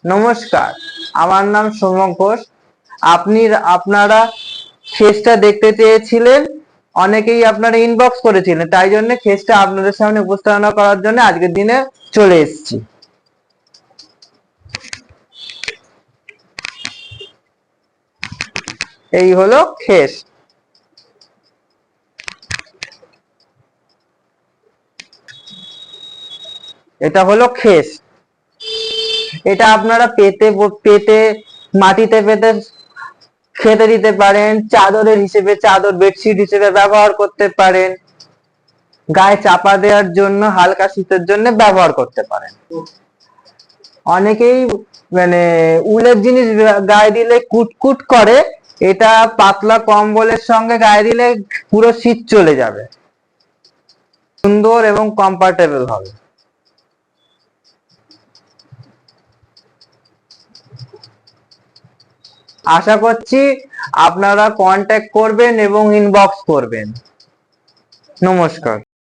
নমস্কার, আমার নাম সৌম্য ঘোষ। আপনারা খেসটা দেখতে চেয়েছিলেন, অনেকেই আপনারা ইনবক্স করেছিলেন, তাই জন্য খেসটা আপনাদের সামনে উপস্থাপনা করার জন্য আজকের দিনে চলে এসেছি। এই হলো খেস। এটা হলো খেস। এটা আপনারা পেতে মাটিতে পেতে খেতে দিতে পারেন, চাদরের হিসেবে চাদর বেডশিট হিসেবে ব্যবহার করতে পারেন, গায়ে চাপা দেওয়ার জন্য হালকা শীতের জন্য ব্যবহার করতে পারেন। অনেকেই উলের জিনিস গায়ে দিলে কুটকুট করে, এটা পাতলা কম্বলের সঙ্গে গায়ে দিলে পুরো শীত চলে যাবে, সুন্দর এবং কমফোর্টেবল হবে। আশা করছি আপনারা কন্ট্যাক্ট করবেন এবং ইনবক্স করবেন। নমস্কার।